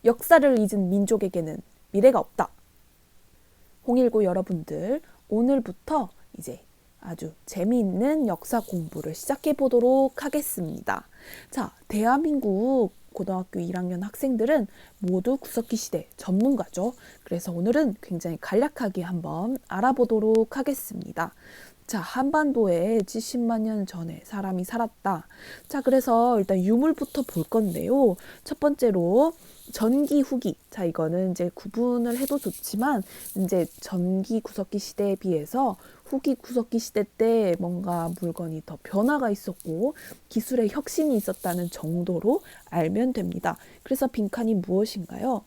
역사를 잊은 민족에게는 미래가 없다. 홍일구 여러분들, 오늘부터 이제 아주 재미있는 역사 공부를 시작해 보도록 하겠습니다. 자, 대한민국 고등학교 1학년 학생들은 모두 구석기 시대 전문가죠. 그래서 오늘은 굉장히 간략하게 한번 알아보도록 하겠습니다. 자, 한반도에 70만 년 전에 사람이 살았다. 자, 그래서 일단 유물부터 볼 건데요. 첫 번째로 전기 후기. 자, 이거는 이제 구분을 해도 좋지만 이제 전기 구석기 시대에 비해서 후기 구석기 시대 때 뭔가 물건이 더 변화가 있었고 기술의 혁신이 있었다는 정도로 알면 됩니다. 그래서 빈칸이 무엇인가요?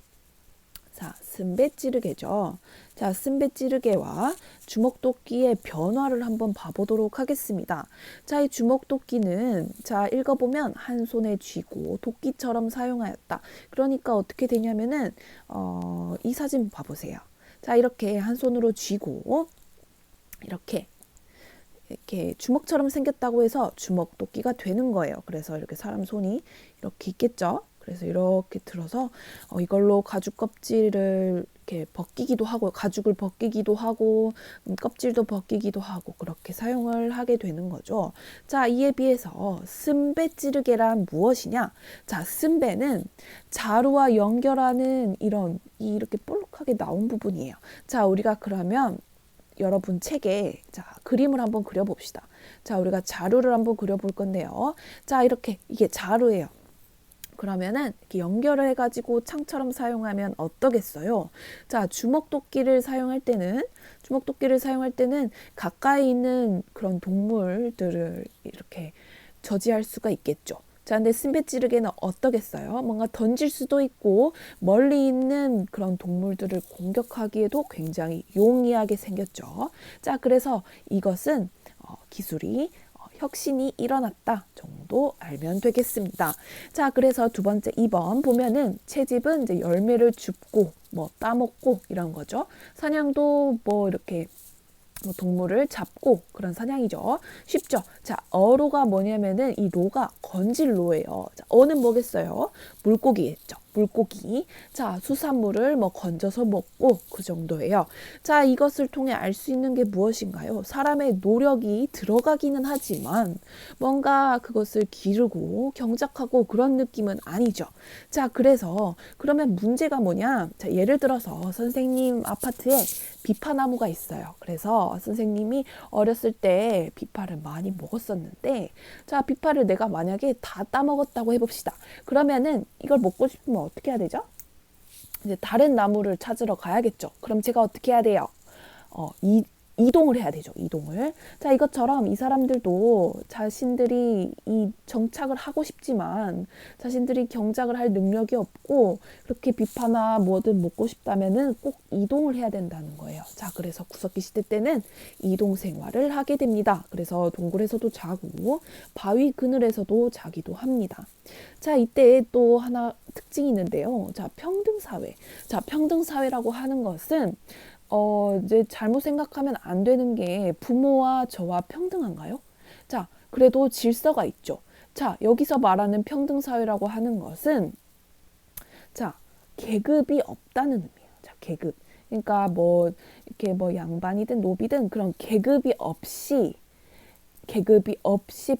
자, 쓴배찌르개죠. 자, 쓴배찌르개와 주먹도끼의 변화를 한번 봐보도록 하겠습니다. 자, 이 주먹도끼는 자, 읽어보면 한 손에 쥐고 도끼처럼 사용하였다. 그러니까 어떻게 되냐면은 이 사진 봐보세요. 자, 이렇게 한 손으로 쥐고 이렇게 주먹처럼 생겼다고 해서 주먹도끼가 되는 거예요. 그래서 이렇게 사람 손이 이렇게 있겠죠. 그래서 이렇게 들어서 이걸로 가죽 껍질을 이렇게 벗기기도 하고 가죽을 벗기기도 하고 껍질도 벗기기도 하고 그렇게 사용을 하게 되는 거죠. 자, 이에 비해서 쓴배찌르개란 무엇이냐? 자, 쓴배는 자루와 연결하는 이렇게 볼록하게 나온 부분이에요. 자, 우리가 그러면 여러분 책에 자, 그림을 한번 그려봅시다. 자, 우리가 자루를 한번 그려볼 건데요. 자, 이렇게 이게 자루예요. 그러면은 이렇게 연결을 해가지고 창처럼 사용하면 어떠겠어요? 자, 주먹도끼를 사용할 때는 가까이 있는 그런 동물들을 이렇게 저지할 수가 있겠죠. 자, 근데 쓴배찌르개는 어떠겠어요? 뭔가 던질 수도 있고 멀리 있는 그런 동물들을 공격하기에도 굉장히 용이하게 생겼죠. 자, 그래서 이것은 기술이 혁신이 일어났다 정도 알면 되겠습니다. 자, 그래서 두 번째 2번 보면은 채집은 이제 열매를 줍고 뭐 따먹고 이런 거죠. 사냥도 뭐 이렇게 동물을 잡고 그런 사냥이죠. 쉽죠? 자, 어로가 뭐냐면은 이 로가 건질로예요. 자, 어는 뭐겠어요? 물고기겠죠. 물고기. 자, 수산물을 뭐 건져서 먹고 그 정도예요. 자, 이것을 통해 알 수 있는 게 무엇인가요? 사람의 노력이 들어가기는 하지만 뭔가 그것을 기르고 경작하고 그런 느낌은 아니죠. 자, 그래서 그러면 문제가 뭐냐? 자, 예를 들어서 선생님 아파트에 비파나무가 있어요. 그래서 선생님이 어렸을 때 비파를 많이 먹었었는데 자, 비파를 내가 만약에 다 따먹었다고 해봅시다. 그러면은 이걸 먹고 싶으면 어떻게 해야 되죠? 이제 다른 나무를 찾으러 가야겠죠. 그럼 제가 어떻게 해야 돼요? 이동을 해야 되죠. 이동을. 자, 이것처럼 이 사람들도 자신들이 이 정착을 하고 싶지만 자신들이 경작을 할 능력이 없고 그렇게 비파나 뭐든 먹고 싶다면은 꼭 이동을 해야 된다는 거예요. 자, 그래서 구석기 시대 때는 이동 생활을 하게 됩니다. 그래서 동굴에서도 자고 바위 그늘에서도 자기도 합니다. 자, 이때 또 하나 특징이 있는데요. 자, 평등사회. 자, 평등사회라고 하는 것은 이제 잘못 생각하면 안 되는 게 부모와 저와 평등한가요? 자, 그래도 질서가 있죠. 자, 여기서 말하는 평등사회라고 하는 것은 자, 계급이 없다는 의미예요. 자, 계급. 그러니까 뭐 이렇게 뭐 양반이든 노비든 그런 계급이 없이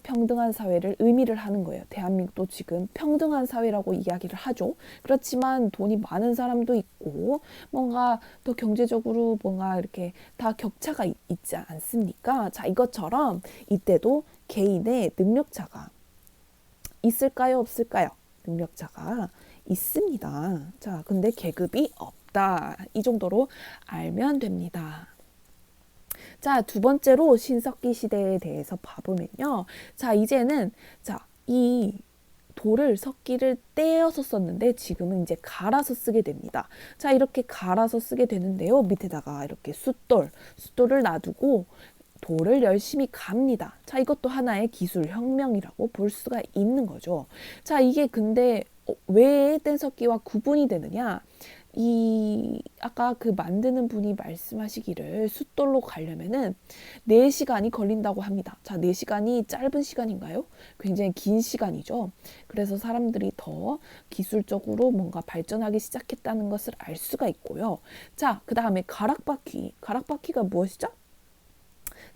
평등한 사회를 의미를 하는 거예요. 대한민국도 지금 평등한 사회라고 이야기를 하죠. 그렇지만 돈이 많은 사람도 있고 뭔가 더 경제적으로 뭔가 이렇게 다 격차가 있지 않습니까? 자, 이것처럼 이때도 개인의 능력차가 있을까요? 없을까요? 능력차가 있습니다. 자, 근데 계급이 없다. 이 정도로 알면 됩니다. 자, 두 번째로 신석기 시대에 대해서 봐보면요. 자, 이제는 이 돌을 석기를 떼어서 썼는데 지금은 이제 갈아서 쓰게 됩니다. 자, 이렇게 갈아서 쓰게 되는데요. 밑에다가 이렇게 숫돌을 놔두고 돌을 열심히 갑니다. 자, 이것도 하나의 기술 혁명이라고 볼 수가 있는 거죠. 자, 이게 근데 왜 뗀석기와 구분이 되느냐? 아까 그 만드는 분이 말씀하시기를 숫돌로 가려면은 4시간이 걸린다고 합니다. 자, 4시간이 짧은 시간인가요? 굉장히 긴 시간이죠. 그래서 사람들이 더 기술적으로 뭔가 발전하기 시작했다는 것을 알 수가 있고요. 자, 그 다음에 가락바퀴. 가락바퀴가 무엇이죠?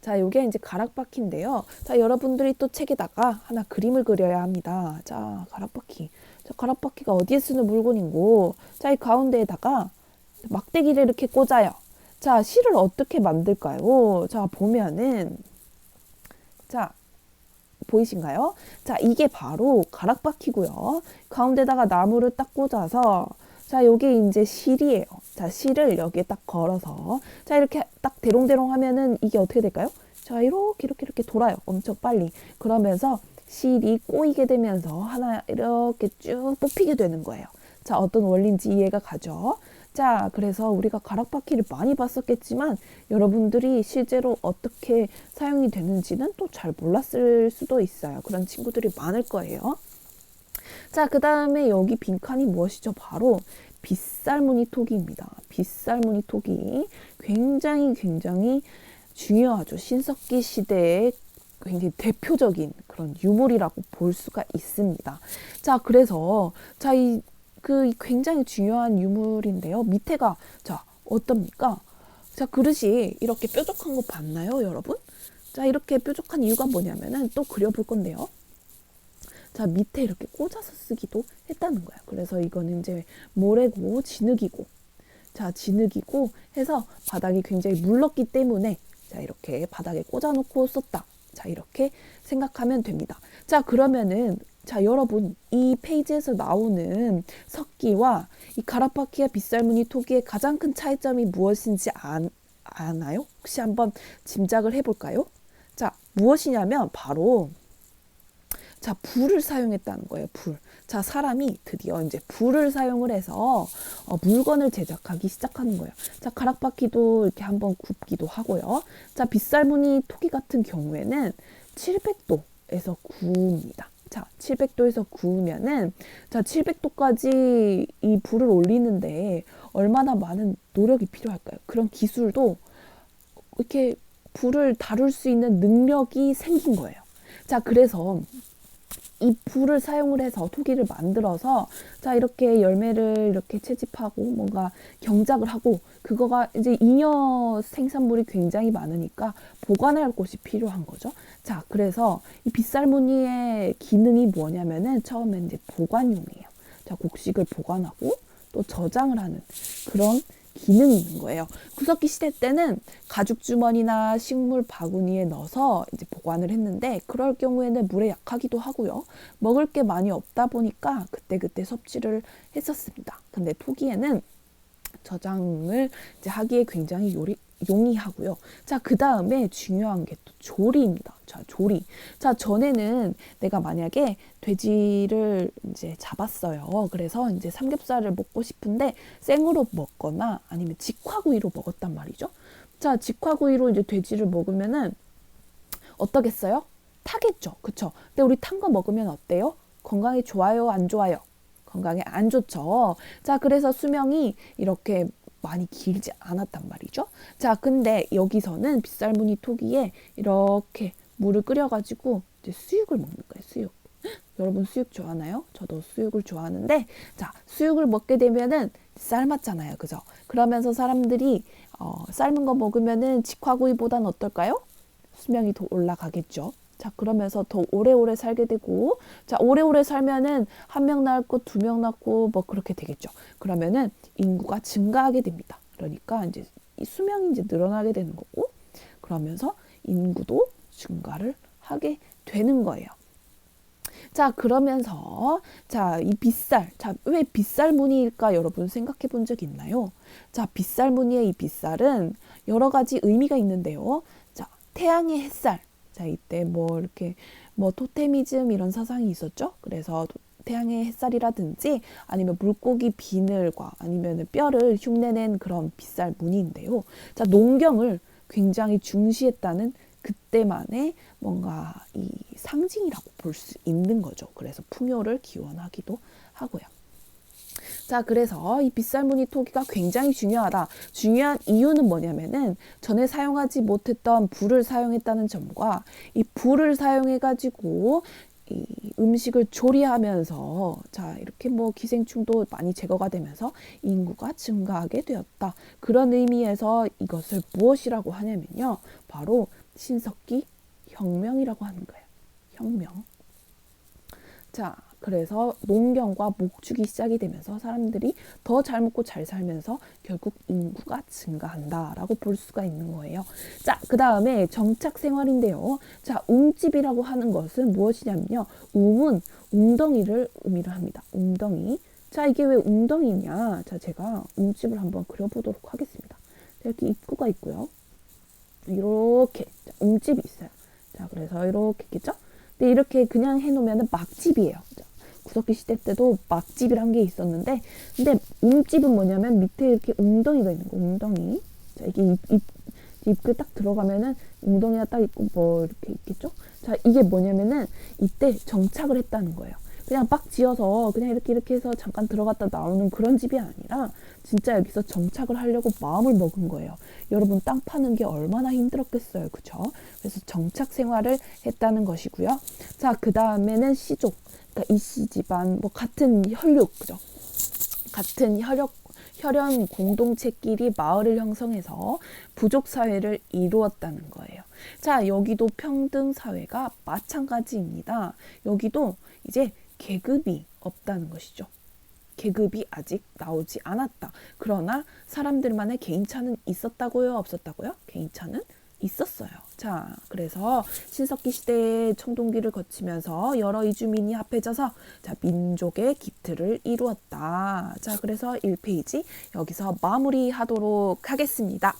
자, 요게 이제 가락바퀴인데요. 자, 여러분들이 또 책에다가 하나 그림을 그려야 합니다. 자, 가락바퀴. 자, 가락바퀴가 어디에 쓰는 물건인고, 자, 이 가운데에다가 막대기를 이렇게 꽂아요. 자, 실을 어떻게 만들까요? 자, 보면은, 자, 보이신가요? 자, 이게 바로 가락바퀴고요. 가운데다가 나무를 딱 꽂아서, 자, 요게 이제 실이에요. 자, 실을 여기에 딱 걸어서, 자, 이렇게 딱 대롱대롱 하면은 이게 어떻게 될까요? 자, 이렇게 돌아요. 엄청 빨리. 그러면서 실이 꼬이게 되면서 하나 이렇게 쭉 뽑히게 되는 거예요. 자, 어떤 원리인지 이해가 가죠? 자, 그래서 우리가 가락바퀴를 많이 봤었겠지만 여러분들이 실제로 어떻게 사용이 되는지는 또 잘 몰랐을 수도 있어요. 그런 친구들이 많을 거예요. 자, 그 다음에 여기 빈칸이 무엇이죠? 바로 빗살무늬 토기입니다. 빗살무늬 토기. 굉장히 중요하죠. 신석기 시대의 굉장히 대표적인 그런 유물이라고 볼 수가 있습니다. 자, 그래서 자, 그 굉장히 중요한 유물인데요. 밑에가 자, 어떻습니까? 자, 그릇이 이렇게 뾰족한 거 봤나요, 여러분? 자, 이렇게 뾰족한 이유가 뭐냐면은 또 그려볼 건데요. 자, 밑에 이렇게 꽂아서 쓰기도 했다는 거야. 그래서 이거는 이제 모래고 진흙이고, 자, 진흙이고 해서 바닥이 굉장히 물렀기 때문에 자, 이렇게 바닥에 꽂아놓고 썼다. 자, 이렇게 생각하면 됩니다. 자, 그러면은 자, 여러분 이 페이지에서 나오는 석기와 이 가락바퀴와 빗살무늬 토기의 가장 큰 차이점이 무엇인지 아나요? 혹시 한번 짐작을 해볼까요? 자, 무엇이냐면 바로 자, 불을 사용했다는 거예요. 불. 자, 사람이 드디어 이제 불을 사용을 해서 물건을 제작하기 시작하는 거예요. 자, 가락바퀴도 이렇게 한번 굽기도 하고요. 자, 빗살무늬 토기 같은 경우에는 700도에서 구웁니다. 자, 700도에서 구우면은 자, 700도까지 이 불을 올리는데 얼마나 많은 노력이 필요할까요? 그런 기술도 이렇게 불을 다룰 수 있는 능력이 생긴 거예요. 자, 그래서 이 불을 사용을 해서 토기를 만들어서 자, 이렇게 열매를 이렇게 채집하고 뭔가 경작을 하고 그거가 이제 잉여 생산물이 굉장히 많으니까 보관할 곳이 필요한 거죠. 자, 그래서 이 빗살무늬의 기능이 뭐냐면은 처음엔 이제 보관용이에요. 자, 곡식을 보관하고 또 저장을 하는 그런 기능이 있는 거예요. 구석기 시대 때는 가죽 주머니나 식물 바구니에 넣어서 이제 보관을 했는데 그럴 경우에는 물에 약하기도 하고요. 먹을 게 많이 없다 보니까 그때그때 섭취를 했었습니다. 근데 토기에는 저장을 이제 하기에 굉장히 용이하고요. 자, 그 다음에 중요한 게 또 조리입니다. 자, 조리. 자, 전에는 내가 만약에 돼지를 이제 잡았어요. 그래서 이제 삼겹살을 먹고 싶은데 생으로 먹거나 아니면 직화구이로 먹었단 말이죠. 자, 직화구이로 이제 돼지를 먹으면은 어떠겠어요? 타겠죠. 그쵸? 근데 우리 탄 거 먹으면 어때요? 건강에 좋아요? 안 좋아요? 건강에 안 좋죠. 자, 그래서 수명이 이렇게 많이 길지 않았단 말이죠. 자, 근데 여기서는 빗살무늬 토기에 이렇게 물을 끓여가지고 이제 수육을 먹는 거예요. 수육. 여러분 수육 좋아하나요? 저도 수육을 좋아하는데, 자, 수육을 먹게 되면은 삶았잖아요. 그죠? 그러면서 사람들이 삶은 거 먹으면은 직화구이보다는 어떨까요? 수명이 더 올라가겠죠. 자, 그러면서 더 오래오래 살게 되고, 자, 오래오래 살면은 한 명 낳고 두 명 낳고 뭐 그렇게 되겠죠. 그러면은 인구가 증가하게 됩니다. 그러니까 이제 이 수명이 이제 늘어나게 되는 거고, 그러면서 인구도 증가를 하게 되는 거예요. 자, 그러면서 자, 이 빗살. 자, 왜 빗살 무늬일까 여러분 생각해 본 적 있나요? 자, 빗살 무늬의 이 빗살은 여러 가지 의미가 있는데요. 자, 태양의 햇살. 자, 이때 뭐 이렇게 뭐 토테미즘 이런 사상이 있었죠. 그래서 태양의 햇살이라든지 아니면 물고기 비늘과 아니면 뼈를 흉내낸 그런 빗살 무늬인데요. 자, 농경을 굉장히 중시했다는 그때만의 뭔가 이 상징이라고 볼 수 있는 거죠. 그래서 풍요를 기원하기도 하고요. 자, 그래서 이 빗살무늬 토기가 굉장히 중요하다. 중요한 이유는 뭐냐면은 전에 사용하지 못했던 불을 사용했다는 점과 이 불을 사용해가지고 이 음식을 조리하면서 자, 이렇게 뭐 기생충도 많이 제거가 되면서 인구가 증가하게 되었다. 그런 의미에서 이것을 무엇이라고 하냐면요. 바로 신석기 혁명이라고 하는 거예요. 혁명. 자, 그래서 농경과 목축이 시작이 되면서 사람들이 더 잘 먹고 잘 살면서 결국 인구가 증가한다라고 볼 수가 있는 거예요. 자, 그 다음에 정착 생활인데요. 자, 웅집이라고 하는 것은 무엇이냐면요. 웅은 웅덩이를 의미를 합니다. 웅덩이. 자, 이게 왜 웅덩이냐? 자, 제가 웅집을 한번 그려보도록 하겠습니다. 이렇게 입구가 있고요. 이렇게 웅집이 있어요. 자, 그래서 이렇게 있겠죠? 근데 이렇게 그냥 해놓으면 막집이에요. 구석기 시대 때도 막집이란 게 있었는데, 근데 웅집은 뭐냐면 밑에 이렇게 웅덩이가 있는 거, 웅덩이. 자, 이게 입구에 딱 들어가면은 웅덩이가 딱 있고 뭐 이렇게 있겠죠? 자, 이게 뭐냐면은 이때 정착을 했다는 거예요. 그냥 막 지어서 그냥 이렇게 해서 잠깐 들어갔다 나오는 그런 집이 아니라 진짜 여기서 정착을 하려고 마음을 먹은 거예요. 여러분 땅 파는 게 얼마나 힘들었겠어요. 그쵸? 그래서 정착 생활을 했다는 것이고요. 자, 그 다음에는 시족. 그러니까 이씨 집안, 뭐 같은 혈육, 그죠? 같은 혈연 공동체끼리 마을을 형성해서 부족 사회를 이루었다는 거예요. 자, 여기도 평등 사회가 마찬가지입니다. 여기도 이제 계급이 없다는 것이죠. 계급이 아직 나오지 않았다. 그러나 사람들만의 개인차는 있었다고요? 없었다고요? 개인차는 있었어요. 자, 그래서 신석기 시대의 청동기를 거치면서 여러 이주민이 합해져서 자, 민족의 기틀을 이루었다. 자, 그래서 1페이지 여기서 마무리하도록 하겠습니다.